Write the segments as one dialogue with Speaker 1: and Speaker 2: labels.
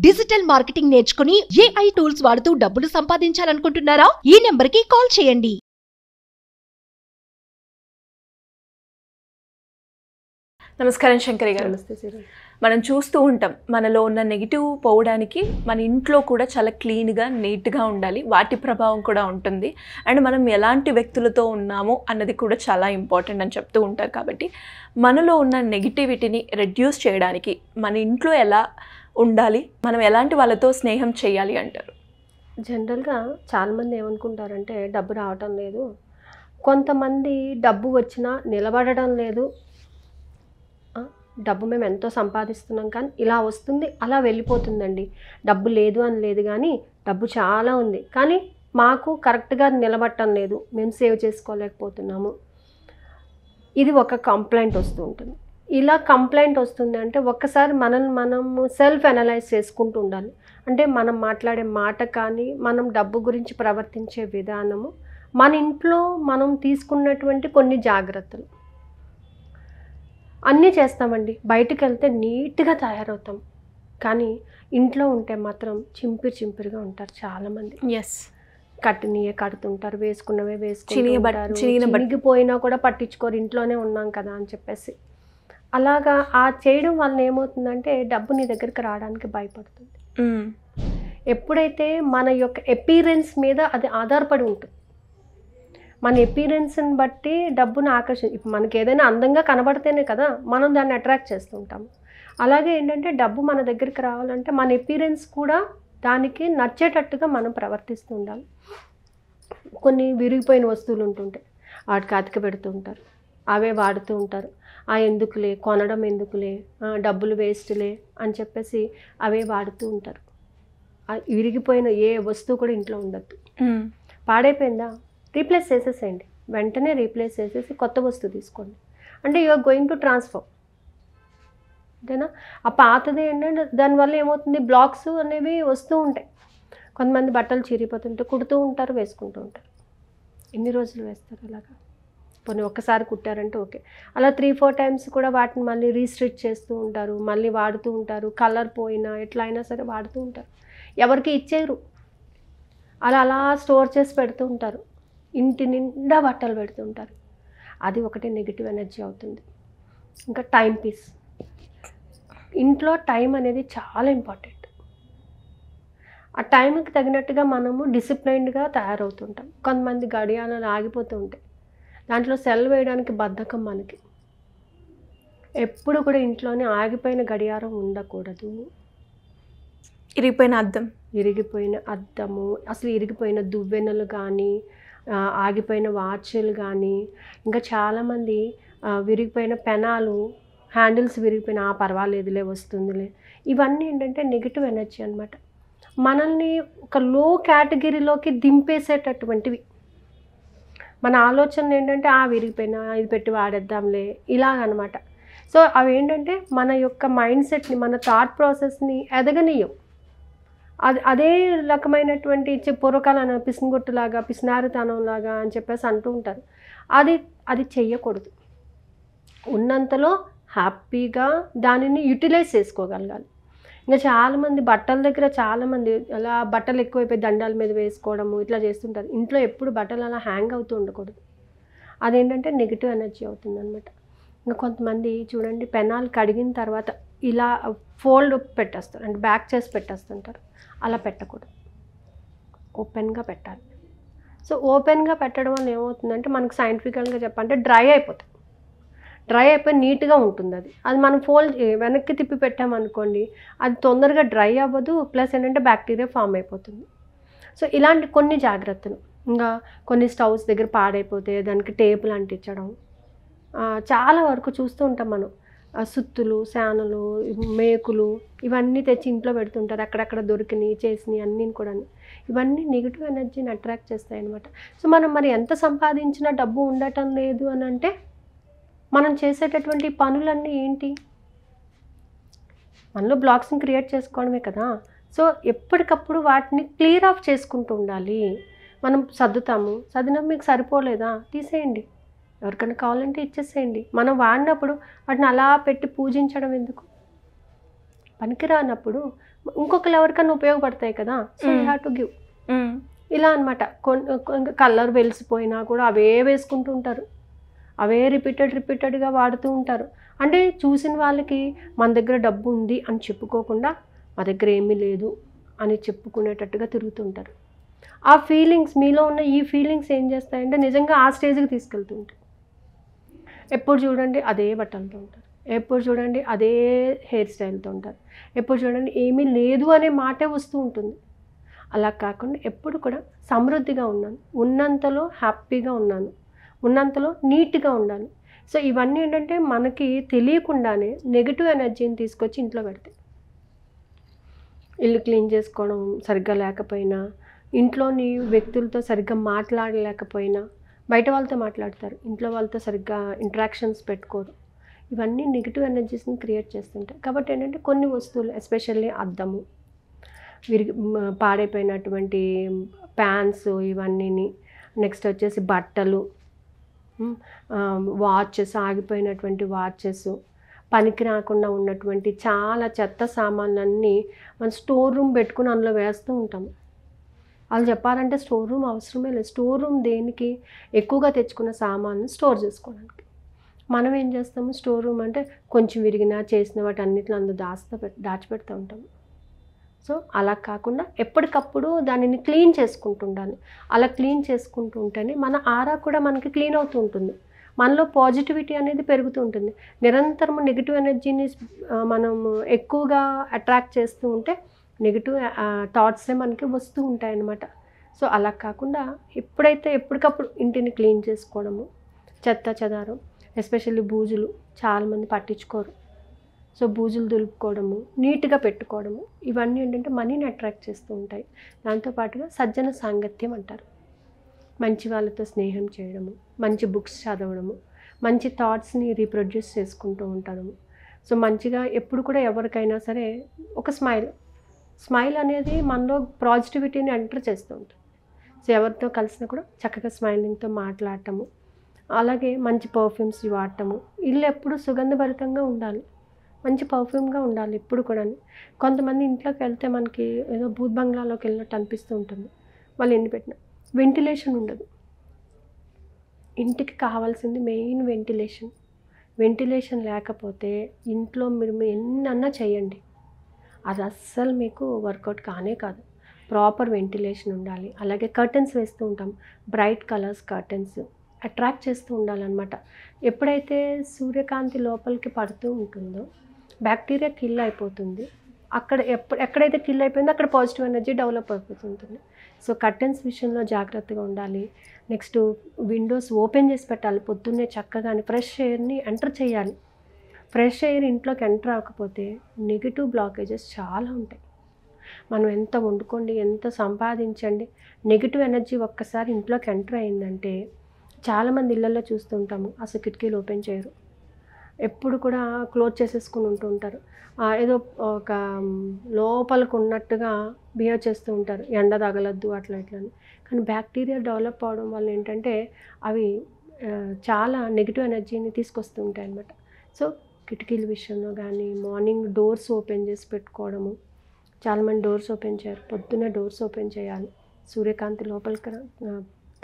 Speaker 1: Digital marketing నేర్చుకుని AI tools వాడుతూ డబ్బులు సంపాదించాలనుకుంటున్నారా? ఈ నెంబర్కి కాల్ చేయండి.
Speaker 2: నమస్కారం శంకరి గారు.
Speaker 3: నమస్తే సిరి.
Speaker 2: మనం చూస్తూ ఉంటాం మనలో ఉన్న నెగిటివ్ పోవడానికి మన ఇంట్లో కూడా చాలా క్లీన్గా నీట్గా ఉండాలి, వాటి ప్రభావం కూడా ఉంటుంది. అండ్ మనం ఎలాంటి వ్యక్తులతో ఉన్నామో అన్నది కూడా చాలా ఇంపార్టెంట్ అని చెప్తూ ఉంటారు. కాబట్టి మనలో ఉన్న నెగిటివిటీని రెడ్యూస్ చేయడానికి మన ఇంట్లో ఎలా ఉండాలి, మనం ఎలాంటి వాళ్ళతో స్నేహం చేయాలి అంటారు?
Speaker 3: జనరల్గా చాలామంది ఏమనుకుంటారంటే డబ్బు రావటం లేదు, కొంతమంది డబ్బు వచ్చినా నిలబడడం లేదు, డబ్బు మేము ఎంతో సంపాదిస్తున్నాం కానీ ఇలా వస్తుంది అలా వెళ్ళిపోతుందండి. డబ్బు లేదు అని లేదు, కానీ డబ్బు చాలా ఉంది కానీ మాకు కరెక్ట్గా నిలబడటం లేదు, మేము సేవ్ చేసుకోలేకపోతున్నాము. ఇది ఒక కంప్లైంట్ వస్తూ ఉంటుంది. ఇలా కంప్లైంట్ వస్తుంది అంటే ఒక్కసారి మనము సెల్ఫ్ అనలైజ్ చేసుకుంటూ ఉండాలి. అంటే మనం మాట్లాడే మాట కానీ మనం డబ్బు గురించి ప్రవర్తించే విధానము, మన ఇంట్లో మనం తీసుకున్నటువంటి కొన్ని జాగ్రత్తలు అన్నీ చేస్తామండి. బయటికి వెళ్తే నీట్గా తయారవుతాం కానీ ఇంట్లో ఉంటే మాత్రం చింపిరిగా ఉంటారు చాలామంది.
Speaker 2: ఎస్,
Speaker 3: కట్టినయే కడుతుంటారు, వేసుకున్నవే వేసుకుంటారు, చినిగిపోయినా కూడా పట్టించుకోరు, ఇంట్లోనే ఉన్నాం కదా అని చెప్పేసి. అలాగా ఆ చేయడం వల్ల ఏమవుతుందంటే డబ్బు నీ దగ్గరికి రావడానికి భయపడుతుంది. ఎప్పుడైతే మన యొక్క అపీరెన్స్ మీద అది ఆధారపడి ఉంటుంది, మన అపీరెన్స్ని బట్టి డబ్బును ఇప్పుడు మనకి ఏదైనా అందంగా కనబడితేనే కదా మనం దాన్ని అట్రాక్ట్ చేస్తూ ఉంటాము. అలాగే ఏంటంటే డబ్బు మన దగ్గరికి రావాలంటే మన అపీరెన్స్ కూడా దానికి నచ్చేటట్టుగా మనం ప్రవర్తిస్తూ ఉండాలి. కొన్ని విరిగిపోయిన వస్తువులు ఉంటుంటాయి, వాటికి అతికి పెడుతూ ఉంటారు, అవే వాడుతూ ఉంటారు. ఎందుకులే కొనడం, ఎందుకులే డబ్బులు వేస్ట్లే అని చెప్పేసి అవే వాడుతూ ఉంటారు. విరిగిపోయిన ఏ వస్తువు కూడా ఇంట్లో ఉండద్దు. పాడైపోయిందా రీప్లేస్ చేసేసేయండి, వెంటనే రీప్లేస్ చేసేసి కొత్త వస్తువు తీసుకోండి. అంటే you are going to transfer. అంతేనా? ఆ పాతది ఏంటంటే దానివల్ల ఏమవుతుంది, బ్లాక్స్ అనేవి వస్తూ ఉంటాయి. కొంతమంది బట్టలు చిరిగిపోతుంటే కుడుతూ ఉంటారు, వేసుకుంటూ ఉంటారు. ఎన్ని రోజులు వేస్తారు అలాగా? కొన్ని ఒక్కసారి కుట్టారంటే ఓకే, అలా 3-4 టైమ్స్ కూడా వాటిని మళ్ళీ రీస్ట్రిచ్ చేస్తూ ఉంటారు, మళ్ళీ వాడుతూ ఉంటారు. కలర్ పోయినా ఎట్లా అయినా సరే వాడుతూ ఉంటారు, ఎవరికి ఇచ్చేయరు. అలా స్టోర్ చేసి పెడుతూ ఉంటారు, ఇంటి నిండా బట్టలు పెడుతుంటారు. అది ఒకటి నెగిటివ్ ఎనర్జీ అవుతుంది. ఇంకా టైం పీస్, ఇంట్లో టైం అనేది చాలా ఇంపార్టెంట్. ఆ టైంకి తగినట్టుగా మనము డిసిప్లైన్డ్గా తయారవుతుంటాం. కొంతమంది గడియారాలు ఆగిపోతూ ఉంటాయి, దాంట్లో సెల్ వేయడానికి బద్ధకం మనకి. ఎప్పుడు కూడా ఇంట్లోనే ఆగిపోయిన గడియారం ఉండకూడదు. ఇరిగిపోయిన అద్దము, అసలు ఇరిగిపోయిన దువ్వెనలు కానీ, ఆగిపోయిన వాచ్లు కానీ, ఇంకా చాలామంది విరిగిపోయిన పెనాలు హ్యాండిల్స్ విరిగిపోయిన పర్వాలేదులే వస్తుందిలే. ఇవన్నీ ఏంటంటే నెగిటివ్ ఎనర్జీ అనమాట. మనల్ని ఒక లో కేటగిరీలోకి దింపేసేటటువంటివి. మన ఆలోచనలు ఏంటంటే విరిగిపోయినా ఇది పెట్టి వాడేద్దాంలే ఇలాగనమాట. సో అవి ఏంటంటే మన యొక్క మైండ్ సెట్ని, మన థాట్ ప్రాసెస్ని ఎదగనీయం. అదే రకమైనటువంటి పూర్వకాలం పిసినగొట్టులాగా, పిసినారితనంలాగా అని చెప్పేసి అంటూ ఉంటారు. అది చెయ్యకూడదు. ఉన్నంతలో హ్యాపీగా దానిని యూటిలైజ్ చేసుకోగలగాలి. ఇంకా చాలామంది బట్టల దగ్గర చాలామంది అలా బట్టలు ఎక్కువైపోయి దండాల మీద వేసుకోవడము ఇట్లా చేస్తుంటారు. ఇంట్లో ఎప్పుడు బట్టలు అలా హ్యాంగ్ అవుతూ ఉండకూడదు. అదేంటంటే నెగిటివ్ ఎనర్జీ అవుతుంది అనమాట. ఇంకా కొంతమంది చూడండి, పెనాలు కడిగిన తర్వాత ఇలా ఫోల్డ్ పెట్టేస్తారు, అంటే బ్యాక్ చేసి పెట్టేస్తుంటారు. అలా పెట్టకూడదు, ఓపెన్గా పెట్టాలి. సో ఓపెన్గా పెట్టడం వల్ల ఏమవుతుందంటే మనకు సైంటిఫికల్గా చెప్పాలంటే డ్రై అయిపోయి నీట్గా ఉంటుంది. అది మనం ఫోల్డ్ వెనక్కి తిప్పి పెట్టామనుకోండి, అది తొందరగా డ్రై అవ్వదు, ప్లస్ ఏంటంటే బ్యాక్టీరియా ఫామ్ అయిపోతుంది. సో ఇలాంటి కొన్ని జాగ్రత్తలు. ఇంకా కొన్ని స్టవ్స్ దగ్గర పాడైపోతే దానికి టేపులు అంటించడం, చాలా వరకు చూస్తూ ఉంటాం మనం. సుత్తులు, శానలు, మేకులు ఇవన్నీ తెచ్చి ఇంట్లో పెడుతుంటారు, అక్కడక్కడ దొరికినాయి చేసినాయి అన్నీ కూడా. ఇవన్నీ నెగిటివ్ ఎనర్జీని అట్రాక్ట్ చేస్తాయి అన్నమాట. సో మనం మరి ఎంత సంపాదించినా డబ్బు ఉండటం లేదు అని అంటే మనం చేసేటటువంటి పనులన్నీ ఏంటి? మనలో బ్లాక్స్ని క్రియేట్ చేసుకోవడమే కదా. సో ఎప్పటికప్పుడు వాటిని క్లియర్ ఆఫ్ చేసుకుంటూ ఉండాలి. మనం సర్దినప్పుడు మీకు సరిపోలేదా తీసేయండి, ఎవరికైనా కావాలంటే ఇచ్చేసేయండి. మనం వాడినప్పుడు వాటిని అలా పెట్టి పూజించడం ఎందుకు? పనికిరానప్పుడు ఇంకొకరు ఎవరికన్నా ఉపయోగపడతాయి కదా, so you have to give. ఇలా అనమాట. కలర్ వెలిసిపోయినా కూడా అవే వేసుకుంటూ ఉంటారు, అవే రిపీటెడ్గా వాడుతూ ఉంటారు. అంటే చూసిన వాళ్ళకి మన దగ్గర డబ్బు ఉంది అని చెప్పుకోకుండా మా దగ్గర ఏమీ లేదు అని చెప్పుకునేటట్టుగా తిరుగుతుంటారు. ఆ ఫీలింగ్స్, మీలో ఉన్న ఈ ఫీలింగ్స్ ఏం చేస్తాయంటే నిజంగా ఆ స్టేజ్కి తీసుకెళ్తూ ఉంటాయి. ఎప్పుడు చూడండి అదే బట్టలతో ఉంటారు, ఎప్పుడు చూడండి అదే హెయిర్ స్టైల్తో ఉంటారు, ఎప్పుడు చూడండి ఏమీ లేదు అనే మాటే వస్తూ ఉంటుంది. అలా కాకుండా ఎప్పుడు కూడా సమృద్ధిగా ఉన్నాను, ఉన్నంతలో హ్యాపీగా ఉన్నాను, ఉన్నంతలో నీట్గా ఉండాలి. సో ఇవన్నీ ఏంటంటే మనకి తెలియకుండానే నెగిటివ్ ఎనర్జీని తీసుకొచ్చి ఇంట్లో పెడతాయి. ఇల్లు క్లీన్ చేసుకోవడం సరిగ్గా లేకపోయినా, ఇంట్లోని వ్యక్తులతో సరిగ్గా మాట్లాడలేకపోయినా, బయట వాళ్ళతో మాట్లాడతారు, ఇంట్లో వాళ్ళతో సరిగ్గా ఇంటరాక్షన్స్ పెట్టుకోరు. ఇవన్నీ నెగిటివ్ ఎనర్జీస్ని క్రియేట్ చేస్తుంటాయి. కాబట్టి ఏంటంటే కొన్ని వస్తువులు, ఎస్పెషల్లీ అద్దము, పాడైపోయినటువంటి ప్యాన్స్, ఇవన్నీ, నెక్స్ట్ వచ్చేసి బట్టలు, వాచెస్, ఆగిపోయినటువంటి వాచెస్, పనికి రాకుండా ఉన్నటువంటి చాలా చెత్త సామాన్లన్నీ మనం స్టోర్ రూమ్ పెట్టుకుని అందులో వేస్తూ ఉంటాము. వాళ్ళు చెప్పాలంటే స్టోర్ రూమ్ అవసరమే లేదు. స్టోర్ రూమ్ దేనికి? ఎక్కువగా తెచ్చుకున్న సామాన్ని స్టోర్ చేసుకోవడానికి. మనం ఏం చేస్తాము, స్టోర్ రూమ్ అంటే కొంచెం విరిగినా చేసిన వాటి అన్నిట్లో అందులో దాచిపెడుతూ ఉంటాము. సో అలా కాకుండా ఎప్పటికప్పుడు దానిని క్లీన్ చేసుకుంటూ ఉండాలి. అలా క్లీన్ చేసుకుంటూ ఉంటేనే మన ఆరా కూడా మనకి క్లీన్ అవుతూ ఉంటుంది, మనలో పాజిటివిటీ అనేది పెరుగుతూ ఉంటుంది. నిరంతరము నెగిటివ్ ఎనర్జీని మనం ఎక్కువగా అట్రాక్ట్ చేస్తూ ఉంటే నెగిటివ్ థాట్సే మనకి వస్తూ ఉంటాయన్నమాట. సో అలా కాకుండా ఎప్పుడైతే ఎప్పటికప్పుడు ఇంటిని క్లీన్ చేసుకోవడము, చెత్త చెదారం, ఎస్పెషల్లీ బూజులు చాలామంది పట్టించుకోరు. సో బూజులు దులుపుకోవడము, నీట్గా పెట్టుకోవడము, ఇవన్నీ ఏంటంటే మనీని అట్రాక్ట్ చేస్తూ ఉంటాయి. దాంతోపాటుగా సజ్జన సాంగత్యం అంటారు, మంచి వాళ్ళతో స్నేహం చేయడము, మంచి బుక్స్ చదవడము, మంచి థాట్స్ని రీప్రొడ్యూస్ చేసుకుంటూ ఉంటాము. సో మంచిగా ఎప్పుడు కూడా ఎవరికైనా సరే ఒక స్మైల్ అనేది మనలో పాజిటివిటీని ఎంటర్ చేస్తూ ఉంటుంది. సో ఎవరితో కలిసినా కూడా చక్కగా స్మైలింగ్తో మాట్లాడటము, అలాగే మంచి పర్ఫ్యూమ్స్ వాడటము. ఇల్లు ఎప్పుడు సుగంధభరితంగా ఉండాలి, మంచి పర్ఫ్యూమ్గా ఉండాలి ఎప్పుడు కూడా. కొంతమంది ఇంట్లోకి వెళ్తే మనకి ఏదో భూత్ బంగ్లాలోకి వెళ్ళినట్టు అనిపిస్తూ ఉంటుంది. వాళ్ళు ఎన్ని పెట్టినా వెంటిలేషన్ ఉండదు. ఇంటికి కావాల్సింది మెయిన్ వెంటిలేషన్ లేకపోతే ఇంట్లో మీరు ఎన్నన్నా చేయండి, అది అస్సలు మీకు వర్కౌట్ కానే కాదు. ప్రాపర్ వెంటిలేషన్ ఉండాలి. అలాగే కర్టన్స్ వేస్తూ ఉంటాం, బ్రైట్ కలర్స్ కర్టన్స్ అట్రాక్ట్ చేస్తూ ఉండాలన్నమాట. ఎప్పుడైతే సూర్యకాంతి లోపలికి పడుతూ ఉంటుందో బ్యాక్టీరియా కిల్ అయిపోతుంది. ఎక్కడైతే కిల్ అయిపోయిందో అక్కడ పాజిటివ్ ఎనర్జీ డెవలప్ అయిపోతుంటుంది. సో కర్టన్స్ విషయంలో జాగ్రత్తగా ఉండాలి. నెక్స్ట్ విండోస్ ఓపెన్ చేసి పెట్టాలి పొద్దున్నే చక్కగా, ఫ్రెష్ ఎయిర్ని ఎంటర్ చేయాలి. ఫ్రెష్ ఎయిర్ ఇంట్లోకి ఎంటర్ అవ్వకపోతే నెగిటివ్ బ్లాకేజెస్ చాలా ఉంటాయి. మనం ఎంత వండుకోండి, ఎంత సంపాదించండి, నెగిటివ్ ఎనర్జీ ఒక్కసారి ఇంట్లోకి ఎంటర్ అయిందంటే, చాలామంది ఇళ్ళల్లో చూస్తుంటాము అసలు కిటికీలు ఓపెన్ చేయరు, ఎప్పుడు కూడా క్లోజ్ చేసేసుకుని ఉంటూ ఉంటారు. ఏదో ఒక లోపలికి ఉన్నట్టుగా బిహేవ్ చేస్తూ ఉంటారు, ఎండ తగలద్దు అట్లా ఇట్లని. కానీ బ్యాక్టీరియా డెవలప్ అవడం వల్ల ఏంటంటే అవి చాలా నెగిటివ్ ఎనర్జీని తీసుకొస్తూ ఉంటాయి అన్నమాట. సో కిటికీల విషయంలో కానీ మార్నింగ్ డోర్స్ ఓపెన్ చేసి పెట్టుకోవడము, చాలామంది డోర్స్ ఓపెన్ చేయరు, పొద్దున్నే డోర్స్ ఓపెన్ చేయాలి. సూర్యకాంతి లోపలికి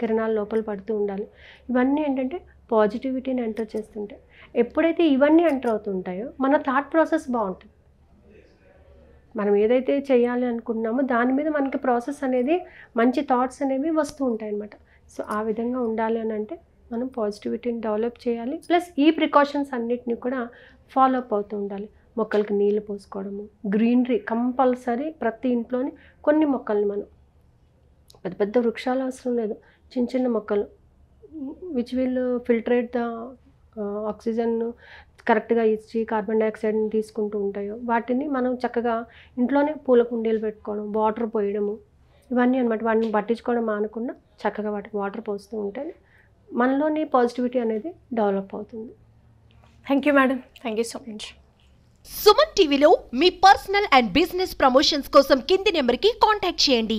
Speaker 3: కిరణాలు లోపల పడుతూ ఉండాలి. ఇవన్నీ ఏంటంటే పాజిటివిటీని ఎంటర్ చేస్తుంటాయి. ఎప్పుడైతే ఇవన్నీ ఎంటర్ అవుతుంటాయో మన థాట్ ప్రాసెస్ బాగుంటుంది. మనం ఏదైతే చేయాలి అనుకున్నామో దాని మీద మనకి ప్రాసెస్ అనేది, మంచి థాట్స్ అనేవి వస్తూ ఉంటాయి అన్నమాట. సో ఆ విధంగా ఉండాలి అని అంటే మనం పాజిటివిటీని డెవలప్ చేయాలి. ప్లస్ ఈ ప్రికాషన్స్ అన్నిటిని కూడా ఫాలో అప్ అవుతూ ఉండాలి. మొక్కలకి నీళ్ళు పోసుకోవడము, గ్రీనరీ కంపల్సరీ. ప్రతి ఇంట్లోని కొన్ని మొక్కల్ని, మనం పెద్ద పెద్ద వృక్షాలు అవసరం లేదు, చిన్న చిన్న మొక్కలు which will filtrate the oxygen కరెక్ట్గా ఇచ్చి కార్బన్ డైఆక్సైడ్ని తీసుకుంటూ ఉంటాయో వాటిని మనం చక్కగా ఇంట్లోనే పూల కుండీలు పెట్టుకోవడం, వాటర్ పోయడము, ఇవన్నీ అనమాట. వాటిని పట్టించుకోవడం మానకుండా చక్కగా వాటికి వాటర్ పోస్తూ ఉంటే మనలోని పాజిటివిటీ అనేది డెవలప్ అవుతుంది.
Speaker 2: Thank you madam, thank you so much.
Speaker 1: Suman టీవీలో మీ పర్సనల్ అండ్ బిజినెస్ ప్రమోషన్స్ కోసం కింది నెంబర్కి కాంటాక్ట్ చేయండి.